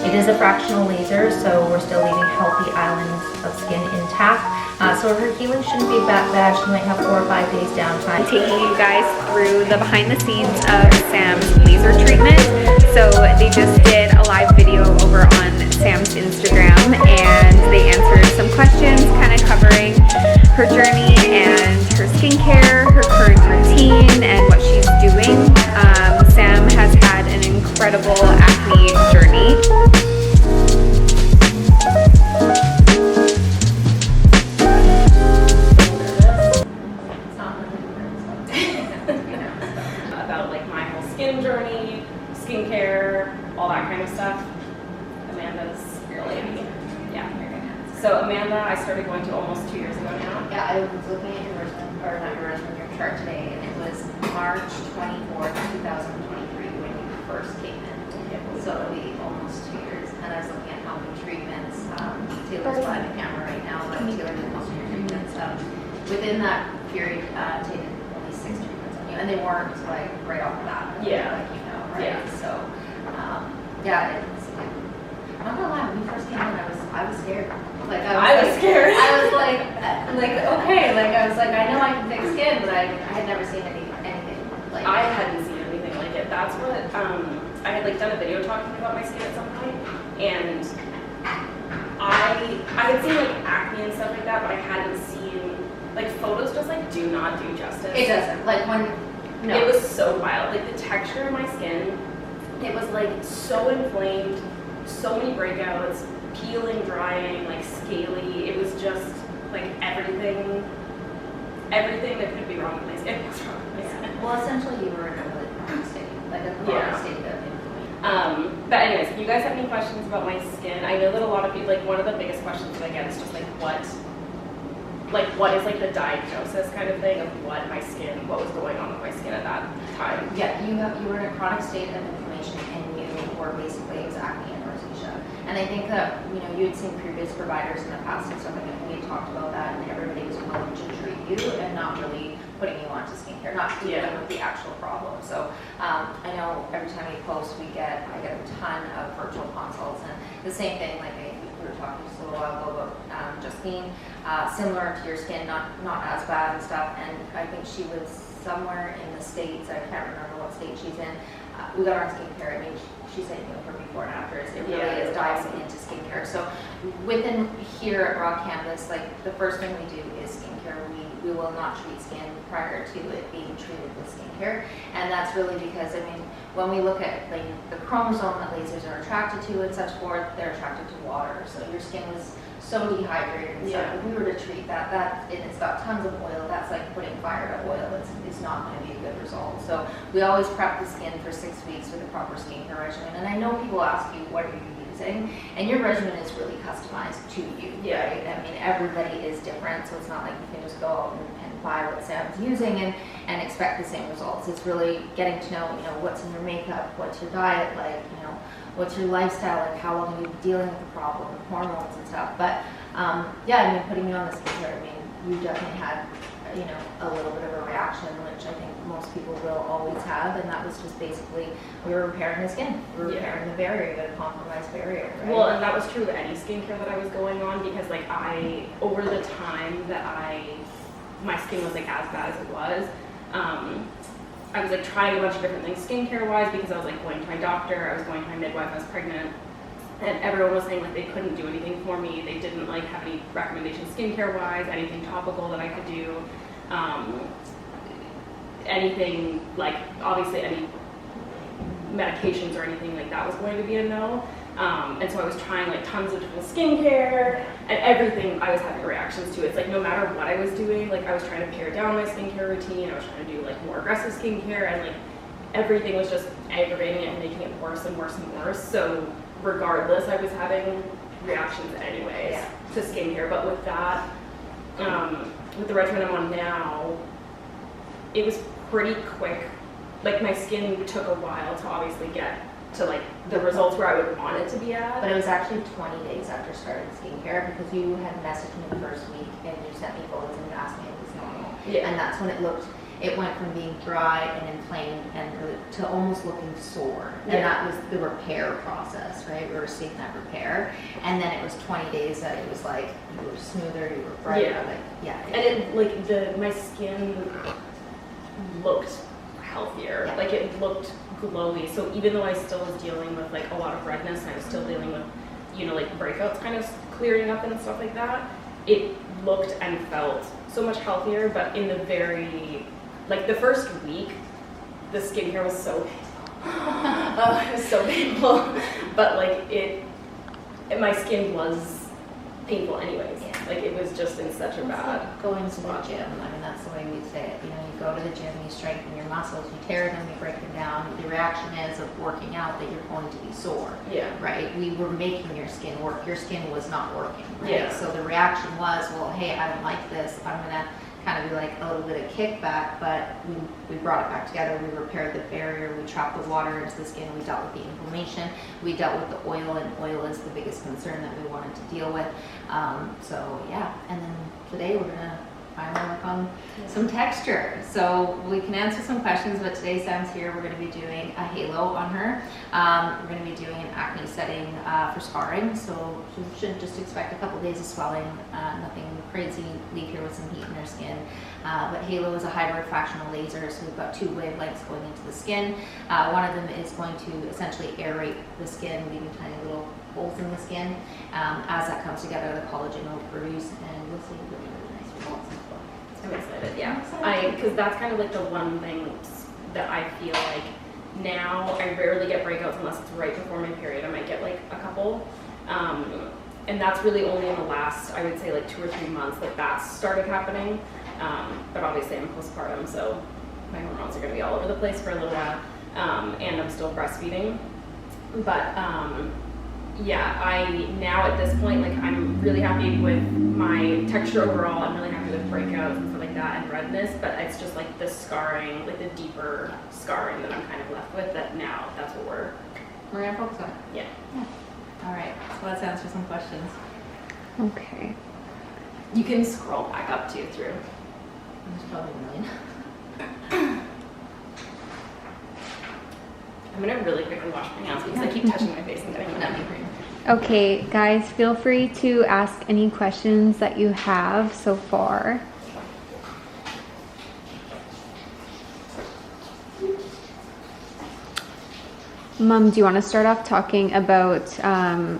It is a fractional laser, so we're still leaving healthy islands of skin intact. So her healing shouldn't be that bad. She might have 4 or 5 days downtime. I'm taking you guys through the behind the scenes of Sam's laser treatment. So they just did a live video over on Sam's Instagram and they answered some questions kind of covering her journey and her skincare, her current routine, and what she's doing. Sam has had an incredible acne journey. About like my whole skin journey, skincare, all that kind of stuff. Amanda's your lady. Yeah. So Amanda, I started going to almost 2 years ago now. Yeah, I was looking at your regimen, or not your regimen, your chart today, and it was March 24th, 2023 when you first came in. So it'll be almost 2 years. And I was looking at how many treatments. Taylor's by the camera right now, but Taylor did most of your treatments. Within that period, Taylor did only 6 treatments on you, and they weren't like right off the bat. Yeah. Like you know, right? Yeah. So, yeah, it's. I'm not gonna lie. When you first came in, I was scared. Like I was scared. I was like okay, like I was like I know I can fix skin, but I had never seen anything like. I hadn't seen anything like it. That's what I had like done a video talking about my skin at some point, and I had seen like acne and stuff like that, but I hadn't seen like photos. Just like do not do justice. It doesn't. Like when no. It was so wild. Like the texture of my skin, it was like so inflamed, so many breakouts, peeling, drying, like scaly. It was just like everything that could be wrong with my skin was wrong with my skin. Well, essentially, you were in a really chronic state, like a chronic state of inflammation. But anyways, if you guys have any questions about my skin, I know that a lot of people, like one of the biggest questions that I get is just like what is like the diagnosis kind of thing of what was going on with my skin at that time. Yeah, you were in a chronic state of inflammation, and you were basically acne and rosacea. And I think that you had seen previous providers in the past and stuff, and we had talked about that, and everybody was willing to treat you and not really putting you onto skincare, not dealing with the actual problem. So I know every time we post, I get a ton of virtual consults, and the same thing. Like we were talking just a little while ago about Justine, similar to your skin, not as bad and stuff. And I think she was somewhere in the States. I can't remember what state she's in. We got her on skincare. I mean, she said her before and after. It really is diving into skincare. So within here at Raw Canvas, like the first thing we do is skincare. We will not treat skin prior to it being treated with skincare, and that's really because when we look at like the chromosome that lasers are attracted to and such forth, they're attracted to water. So your skin was so dehydrated and stuff. If we were to treat that and it's got tons of oil, that's like putting fire to oil. It's not going to be a good result. So we always prep the skin for 6 weeks with a proper skincare regimen. And I know people ask you, what are you using? And your regimen is really customized to you. Yeah. Right? I mean, everybody is different, so it's not like you can just go out and buy what Sam's using and expect the same results. It's really getting to know, what's in your makeup, what's your diet like, what's your lifestyle like, how long have you been dealing with the problem, hormones and stuff. But putting you on the skincare, you definitely had, a little bit of a reaction, which I think most people will always have, and that was just basically we were repairing the skin, we were repairing the barrier, the compromised barrier. Right? Well, and that was true of any skincare that I was going on, because like over the time that my skin was like as bad as it was, I was like trying a bunch of different things skincare wise, because I was like going to my doctor, I was going to my midwife, I was pregnant, and everyone was saying like they couldn't do anything for me. They didn't like have any recommendations skincare wise, anything topical that I could do, anything like obviously any medications or anything like that was going to be a no. And so I was trying like tons of different skincare, and everything I was having reactions to. It's like no matter what I was doing, like I was trying to pare down my skincare routine, I was trying to do like more aggressive skincare, and like everything was just aggravating it and making it worse and worse and worse. So regardless, I was having reactions anyways to skincare. But with that, with the regimen I'm on now, it was pretty quick. Like my skin took a while to obviously get to like the results where I would want it to be at. But it was actually 20 days after starting skincare, because you had messaged me the first week and you sent me photos and you asked me if it was normal. Yeah. And that's when it looked, it went from being dry and inflamed and really to almost looking sore. And Yeah. that was the repair process, right? We were seeing that repair. And then it was 20 days that it was like, you were smoother, you were brighter, Yeah. like, yeah. And it, like, my skin looked healthier. Yeah. Like, it looked glowy. So even though I still was dealing with like a lot of redness, and I was still dealing with, you know, like breakouts kind of clearing up and stuff like that, it looked and felt so much healthier. But in the very, like the first week, the skincare was so it was so painful. But like my skin was painful anyways. Yeah. Like it was just in such a It's bad like going to the spot. gym. I mean, that's the way we say it. You know, you go to the gym, you strengthen your muscles, you tear them, you break them down. The reaction is of working out that you're going to be sore. Yeah. Right? We were making your skin work. Your skin was not working. Right? Yeah. So the reaction was, well, hey, I don't like this. I'm gonna kind of be like a little bit of kickback, but we brought it back together. We repaired the barrier. We trapped the water into the skin. We dealt with the inflammation. We dealt with the oil, and oil is the biggest concern that we wanted to deal with. So yeah, and then today we're gonna finally work on some texture. So we can answer some questions, but today Sam's here. We're gonna be doing a halo on her. We're gonna be doing an acne setting for scarring. So she should just expect a couple days of swelling, nothing crazy. Leave here with some heat in her skin. But halo is a hybrid fractional laser, so we've got two wavelengths going into the skin. One of them is going to essentially aerate the skin, leaving tiny little holes in the skin. As that comes together, the collagen will produce, and you'll see really, really nice results. I'm excited, yeah. I'm excited. Because that's kind of like the one thing that I feel like now I rarely get breakouts unless it's right before my period. I might get like a couple. And that's really only in the last, I would say like 2 or 3 months that that's started happening. But obviously I'm postpartum, so my hormones are going to be all over the place for a little while. And I'm still breastfeeding. But yeah, I now at this point, like I'm really happy with my texture overall. I'm really happy with breakouts and stuff like that and redness, but it's just like the scarring, like the deeper scarring that I'm kind of left with, that now that's what We're gonna focus on it. yeah. All right, so let's answer some questions. Okay. You can scroll back up too through. There's probably a million. I'm gonna really quickly wash my hands because I keep touching my face and getting That'd them. be great. Okay, guys, feel free to ask any questions that you have so far. Mom, do you want to start off talking about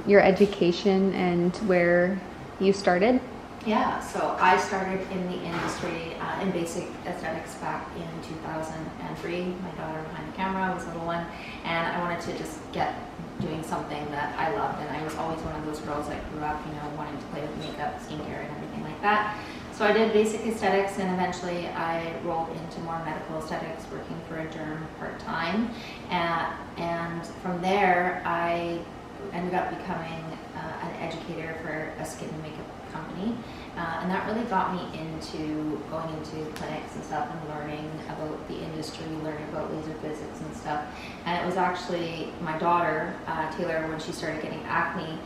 your education and where you started? Yeah, so I started in the industry in basic aesthetics back in 2003. My daughter behind the camera was a little one, and I wanted to just get doing something that I loved, and I was always one of those girls that grew up, you know, wanting to play with makeup, skincare, and everything like that. So I did basic aesthetics, and eventually I rolled into more medical aesthetics, working for a derm part-time, and from there I ended up becoming an educator for a skin and makeup company, and that really got me into going into clinics and stuff and learning about the industry, learning about laser physics and stuff. And it was actually my daughter, Taylor, when she started getting acne,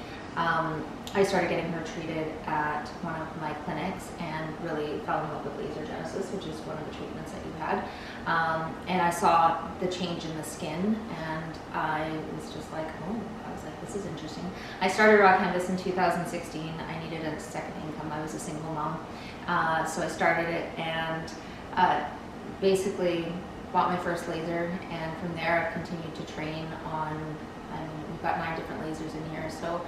I started getting her treated at one of my clinics and really fell in love with laser genesis, which is one of the treatments that you had. And I saw the change in the skin, and I was just like, oh, I was like, this is interesting. I started Raw Canvas in 2016. I needed a second income. I was a single mom. So I started it and basically bought my first laser, and from there I've continued to train on, we've got 9 different lasers in here. So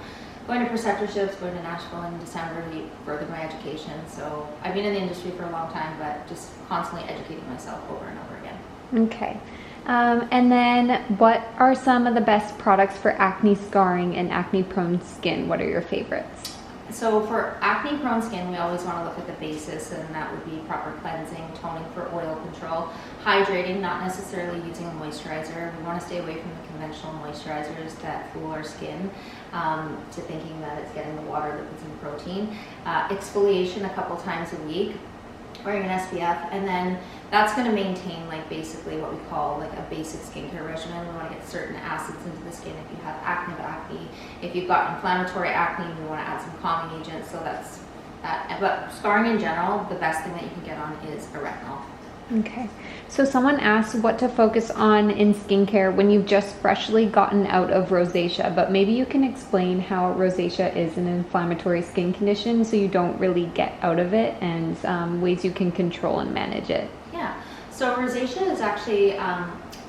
going to preceptorships, going to Nashville in December to further my education. So I've been in the industry for a long time, but just constantly educating myself over and over again. Okay. And then what are some of the best products for acne scarring and acne prone skin? What are your favorites? So for acne prone skin, we always want to look at the basis, and that would be proper cleansing, toning for oil control, hydrating, not necessarily using a moisturizer. We want to stay away from the conventional moisturizers that fool our skin to thinking that it's getting the water that puts in protein. Exfoliation a couple times a week, wearing an SPF, and then that's going to maintain like basically what we call like a basic skincare regimen. We want to get certain acids into the skin if you have acne. If you've got inflammatory acne, we want to add some calming agents. So that's that. But scarring in general, the best thing that you can get on is a retinol. Okay. So someone asked what to focus on in skincare when you've just freshly gotten out of rosacea, but maybe you can explain how rosacea is an inflammatory skin condition so you don't really get out of it, and ways you can control and manage it. Yeah, so rosacea is actually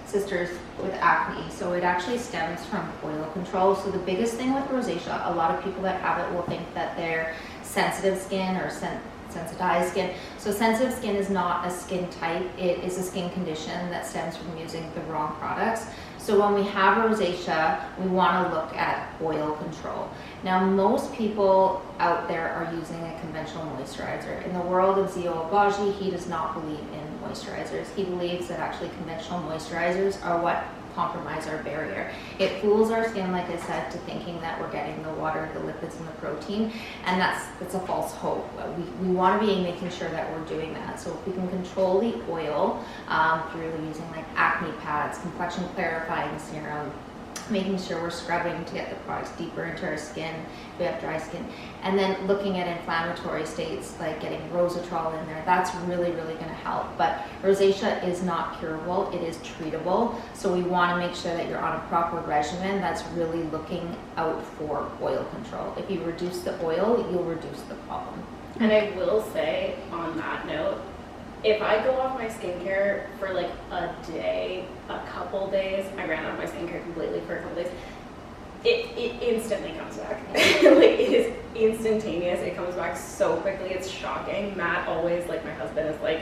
sisters with acne, so it actually stems from oil control. So the biggest thing with rosacea, a lot of people that have it will think that they're sensitive skin or sensitized skin. So sensitive skin is not a skin type, it is a skin condition that stems from using the wrong products. So when we have rosacea, we want to look at oil control. Now most people out there are using a conventional moisturizer. In the world of Zio Abaji, he does not believe in moisturizers. He believes that actually conventional moisturizers are what compromise our barrier. It fools our skin, like I said, to thinking that we're getting the water, the lipids, and the protein, and that's a false hope. We want to be making sure that we're doing that. So if we can control the oil through using like acne pads, complexion clarifying serum, making sure we're scrubbing to get the products deeper into our skin if we have dry skin, and then looking at inflammatory states like getting rosacea in there, that's really going to help. But rosacea is not curable, it is treatable, so we want to make sure that you're on a proper regimen that's really looking out for oil control. If you reduce the oil, you'll reduce the problem. And I will say on that note, if I go off my skincare for like a day, a couple days, I ran out of my skincare completely for a couple days, it instantly comes back. Like, it is instantaneous. It comes back so quickly. It's shocking. Matt always, like my husband, is like,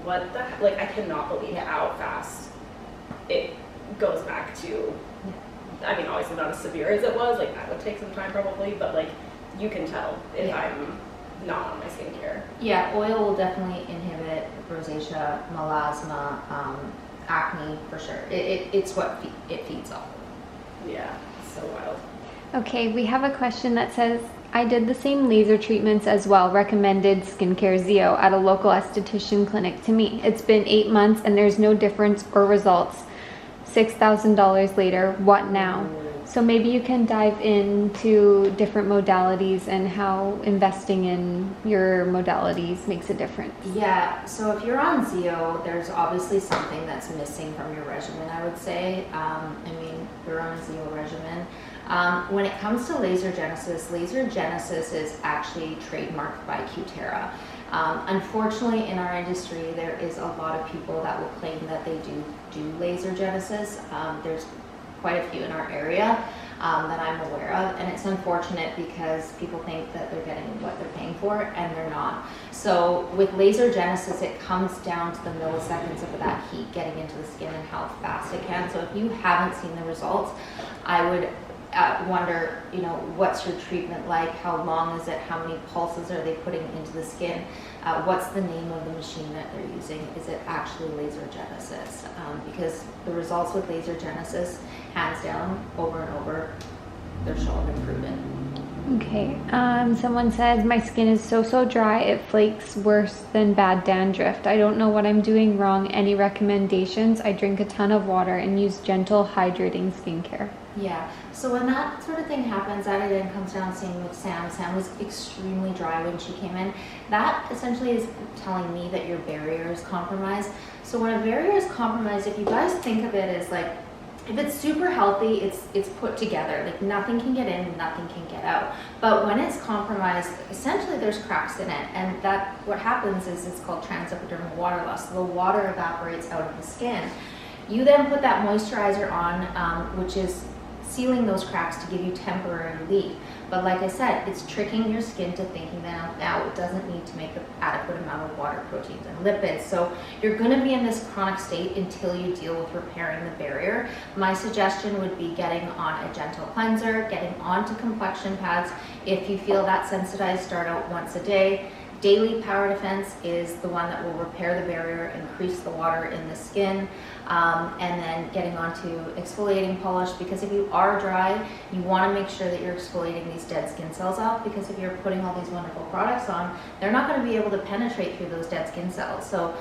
what the heck? Like, I cannot believe how fast it goes back to, I mean, obviously not as severe as it was. Like, that would take some time probably, but like, you can tell if I'm not on my skincare. Yeah, oil will definitely inhibit rosacea, melasma, acne for sure. It's what it feeds off of. Yeah, so wild. Okay, we have a question that says, I did the same laser treatments as well, recommended skincare Zio at a local esthetician clinic to me. It's been 8 months and there's no difference or results. $6,000 later, what now? So maybe you can dive into different modalities and how investing in your modalities makes a difference. Yeah, so if you're on Zio, there's obviously something that's missing from your regimen, I would say. I mean, you're on a Zio regimen. When it comes to laser genesis is actually trademarked by Cutera. Unfortunately, in our industry, there is a lot of people that will claim that they do laser genesis. There's quite a few in our area that I'm aware of, and it's unfortunate because people think that they're getting what they're paying for, and they're not. So with laser genesis, it comes down to the milliseconds of that heat getting into the skin and how fast it can. So if you haven't seen the results, I would wonder, what's your treatment like? How long is it? How many pulses are they putting into the skin? What's the name of the machine that they're using? Is it actually laser genesis? Because the results with laser genesis, hands down, over and over, they're showing improvement. Okay, someone said, my skin is so dry, it flakes worse than bad dandruff. I don't know what I'm doing wrong. Any recommendations? I drink a ton of water and use gentle hydrating skincare. Yeah, so when that sort of thing happens, that again comes down to same with Sam. Sam was extremely dry when she came in. That essentially is telling me that your barrier is compromised. So when a barrier is compromised, if you guys think of it as like, if it's super healthy, it's put together. Like nothing can get in, nothing can get out. But when it's compromised, essentially there's cracks in it, and that what happens is it's called transepidermal water loss. So the water evaporates out of the skin. You then put that moisturizer on, which is sealing those cracks to give you temporary relief. But like I said, it's tricking your skin to thinking that now it doesn't need to make the adequate amount of water, proteins, and lipids. So you're going to be in this chronic state until you deal with repairing the barrier. My suggestion would be getting on a gentle cleanser, getting onto complexion pads. If you feel that sensitized, start out once a day. Daily Power Defense is the one that will repair the barrier, increase the water in the skin, and then getting onto exfoliating polish, because if you are dry, you want to make sure that you're exfoliating these dead skin cells off, because if you're putting all these wonderful products on, they're not going to be able to penetrate through those dead skin cells. So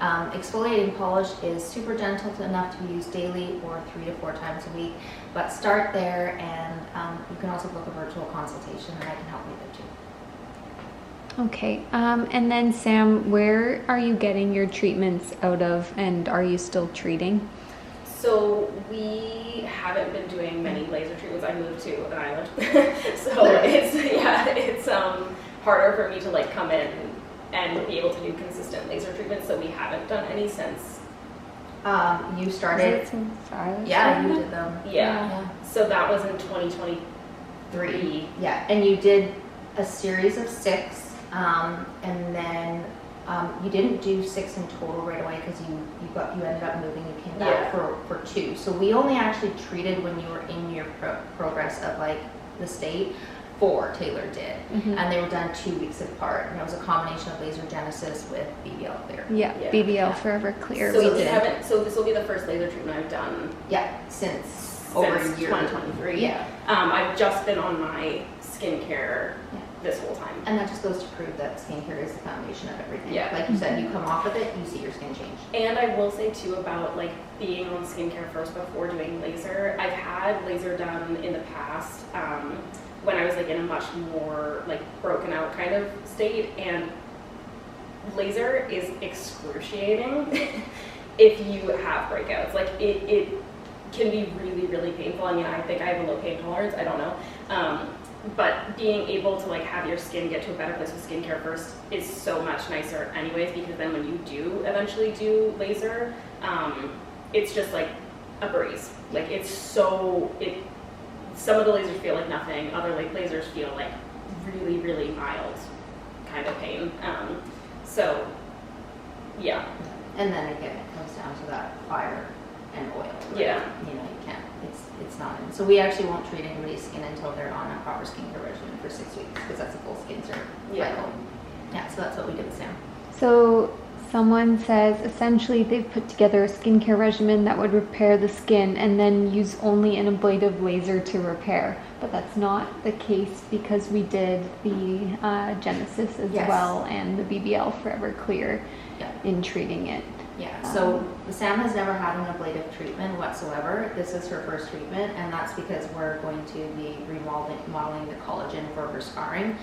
exfoliating polish is super gentle enough to be used daily or 3 to 4 times a week, but start there, and you can also book a virtual consultation and I can help you there too. Okay, and then Sam, where are you getting your treatments out of, and are you still treating? So we haven't been doing many laser treatments. I moved to an island, so it's harder for me to like come in and be able to do consistent laser treatments. So we haven't done any since. You started. Yeah, you did them. Yeah. So that was in 2023. Yeah, and you did a series of 6, and then you didn't do 6 in total right away because you ended up moving. You came back for 2. So we only actually treated when you were in your progress of like the state. 4 Taylor did, and they were done 2 weeks apart, and it was a combination of laser genesis with BBL clear. Yeah, BBL Forever Clear. So this will be the first laser treatment I've done. Yeah, since over a year. 2023. Yeah, I've just been on my skincare this whole time, and that just goes to prove that skincare is the foundation of everything. Yeah, like you said, you come off of it, you see your skin change. And I will say too about like being on skincare first before doing laser. I've had laser done in the past. When I was like in a much more like broken out kind of state, and laser is excruciating if you have breakouts. Like it can be really, really painful. I mean, I think I have a low pain tolerance, I don't know. But being able to like have your skin get to a better place with skincare first is so much nicer anyways, because then when you do eventually do laser, it's just like a breeze. Like some of the lasers feel like nothing, other like lasers feel like really, really mild kind of pain. So, yeah. And then again, it comes down to that fire and oil. Right? Yeah. You know, you can't, it's not in. So we actually won't treat anybody's skin until they're on a proper skincare regimen for 6 weeks, because that's a full skin cycle. Yeah, so that's what we did with Sam. So someone says essentially they've put together a skincare regimen that would repair the skin and then use only an ablative laser to repair. But that's not the case, because we did the Genesis as well, and the BBL Forever Clear in treating it. Yeah, so Sam has never had an ablative treatment whatsoever. This is her first treatment, and that's because we're going to be remodeling the collagen for her scarring.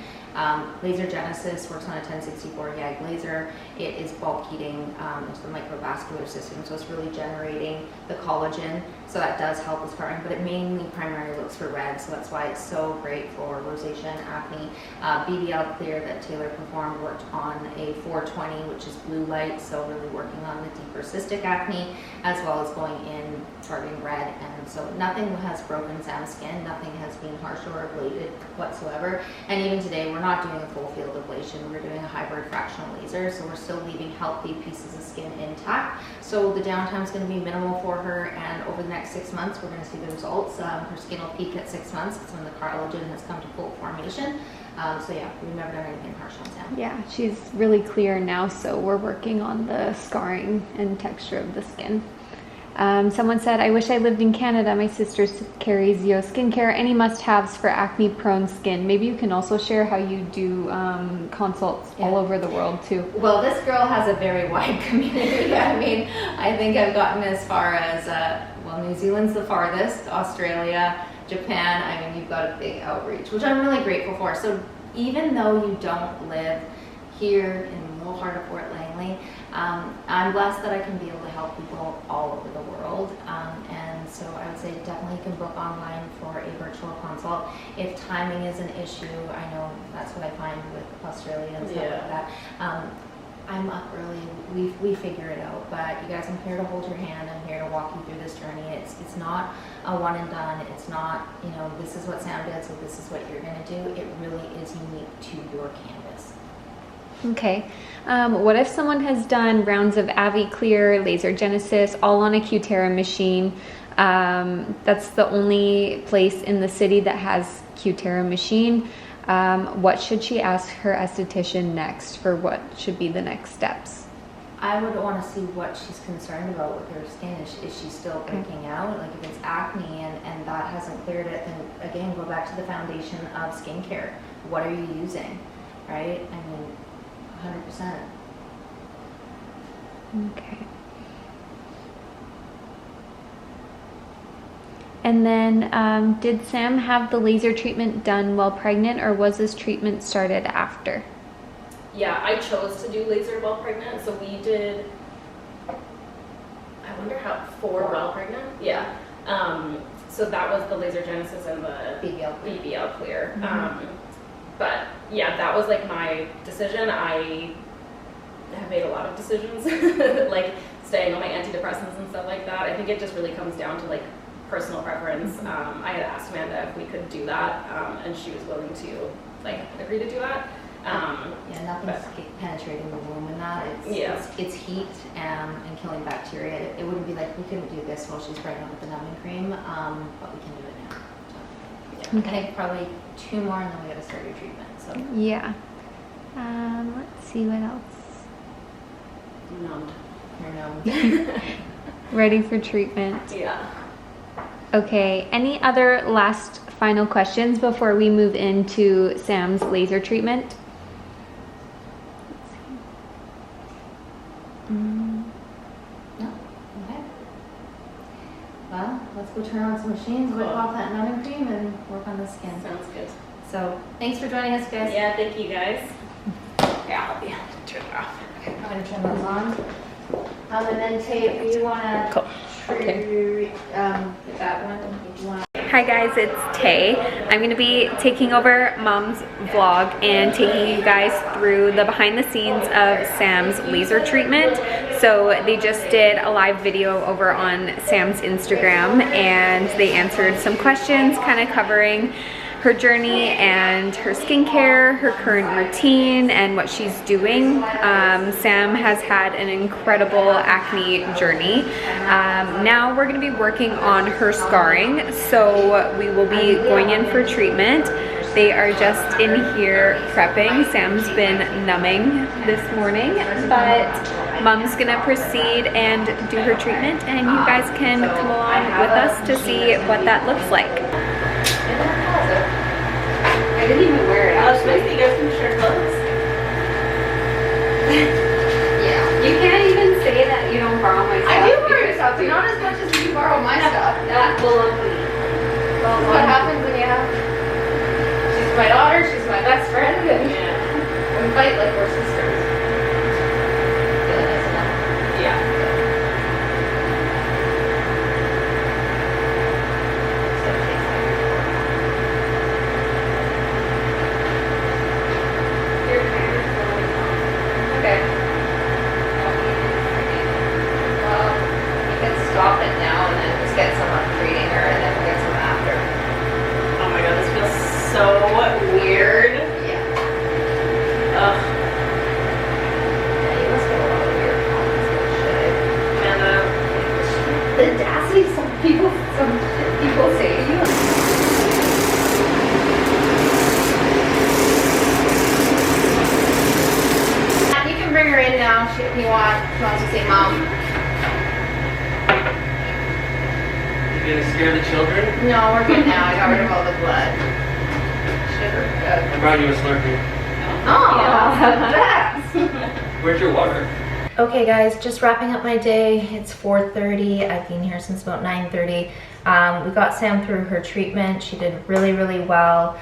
Laser Genesis works on a 1064 YAG laser. It is bulk heating into the microvascular system, so it's really generating the collagen, so that does help with scarring, but it mainly primarily looks for red, so that's why it's so great for rosacea and acne. BBL Clear that Taylor performed worked on a 420, which is blue light, so really working on the deeper cystic acne, as well as going in targeting red, and so nothing has broken Sam's skin, nothing has been harsh or ablated whatsoever, and even today we're not doing a full field ablation, we're doing a hybrid fractional laser, so we're still leaving healthy pieces of skin intact. So the downtime is going to be minimal for her, and over the next 6 months we're going to see the results. Her skin will peak at 6 months, it's when the collagen has come to full formation. So yeah, we've never done anything harsh on Sam. Yeah, she's really clear now, so we're working on the scarring and texture of the skin. Someone said, I wish I lived in Canada. My sister carries Zio Skincare. Any must-haves for acne-prone skin? Maybe you can also share how you do consults all over the world too. Well, this girl has a very wide community. I mean, I think I've gotten as far as, New Zealand's the farthest, Australia, Japan. I mean, you've got a big outreach, which I'm really grateful for. So even though you don't live here in the little heart of Fort Langley, I'm blessed that I can be able to help people all over the world, and so I would say definitely you can book online for a virtual consult. If timing is an issue, I know that's what I find with Australia and stuff like that. I'm up early, we figure it out, but you guys, I'm here to hold your hand, I'm here to walk you through this journey. It's not a one and done, it's not, you know, this is what Sam did, so this is what you're going to do. It really is unique to your canvas. Okay. What if someone has done rounds of Avi Clear, Laser Genesis, all on a Cutera machine? That's the only place in the city that has Cutera machine. What should she ask her esthetician next for what should be the next steps? I would want to see what she's concerned about with her skin. Is she still breaking out? Like if it's acne and that hasn't cleared it, then again, go back to the foundation of skincare. What are you using, right? I mean, 100%. Okay. And then, did Sam have the laser treatment done while pregnant, or was this treatment started after? yeah, I chose to do laser while pregnant. So we did, I wonder how, 4 while pregnant? Yeah. So that was the laser genesis and the BBL clear. But yeah, that was like my decision. I have made a lot of decisions, like staying on my antidepressants and stuff like that. I think it just really comes down to like personal preference. I had asked Amanda if we could do that, and she was willing to like agree to do that. Yeah, nothing's penetrating the womb in that. It's heat and killing bacteria. It wouldn't be like we couldn't do this while she's pregnant with the numbing cream, but we can do it now. So, Okay. I think probably 2 more and then we gotta start your treatment. So Yeah. Let's see what else. Numbed. you're numbed. Ready for treatment. Yeah. Okay, any other last final questions before we move into Sam's laser treatment? No? Okay. Well, let's go turn on some machines, whip off that numbing cream, and work on the skin. Sounds good. So, thanks for joining us, guys. Yeah, thank you guys. Yeah, I'll be turn it off. Okay, I'm gonna turn those on. And then Tate, do you wanna get that one? Do you wanna? Hi guys, it's Tay. I'm going to be taking over Mom's vlog and taking you guys through the behind the scenes of Sam's laser treatment. So they just did a live video over on Sam's Instagram and they answered some questions kind of covering her journey and her skincare, her current routine, and what she's doing. Sam has had an incredible acne journey. Now we're gonna be working on her scarring, so we will be going in for treatment. They are just in here prepping. Sam's been numbing this morning, but Mom's gonna proceed and do her treatment, and you guys can come along with us to see what that looks like. I didn't even wear it. I was supposed to get some shirt clothes. Yeah. You can't even say that you don't borrow my stuff. I do borrow your stuff, but not as much as you borrow my stuff. Well, what happens when you have... She's my daughter, she's my best friend, and we fight like we're sisters. Feeling nice enough. Yeah. Okay. Well, you can stop it now and then just get some on treating her and then we'll get some after. Oh my god, this feels so weird. Yeah. Ugh. Yeah, you must get a lot of weird comments and Amanda. shit. The audacity some people say to you. You can bring her in now if you want. She wants to say mom. You gonna scare the children? No, we're good now. I got rid of all the blood. Sugar. I brought you a Slurpee. Oh, that's. Where's your water? Okay guys, just wrapping up my day. It's 4:30. I've been here since about 9:30. We got Sam through her treatment. She did really, really well.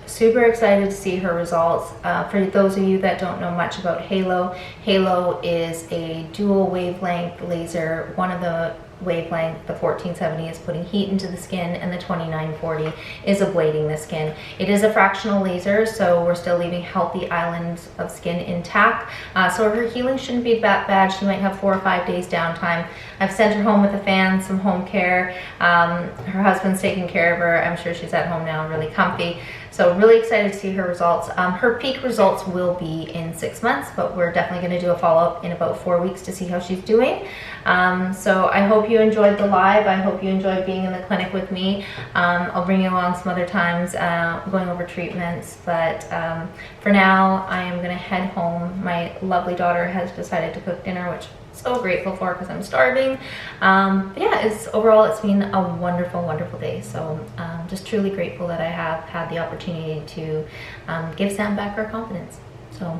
Super excited to see her results. For those of you that don't know much about Halo, Halo is a dual wavelength laser. One of the wavelength, the 1470, is putting heat into the skin, and the 2940 is ablating the skin. It is a fractional laser, so we're still leaving healthy islands of skin intact. So her healing shouldn't be that bad. She might have 4 or 5 days downtime. I've sent her home with a fan, some home care. Her husband's taking care of her. I'm sure she's at home now, really comfy. So really excited to see her results. Her peak results will be in 6 months, but we're definitely going to do a follow-up in about 4 weeks to see how she's doing. So I hope you enjoyed the live. I hope you enjoyed being in the clinic with me. I'll bring you along some other times going over treatments, but for now I am going to head home. My lovely daughter has decided to cook dinner, which so grateful for because I'm starving. Yeah, overall it's been a wonderful, wonderful day. So just truly grateful that I have had the opportunity to give Sam back her confidence. So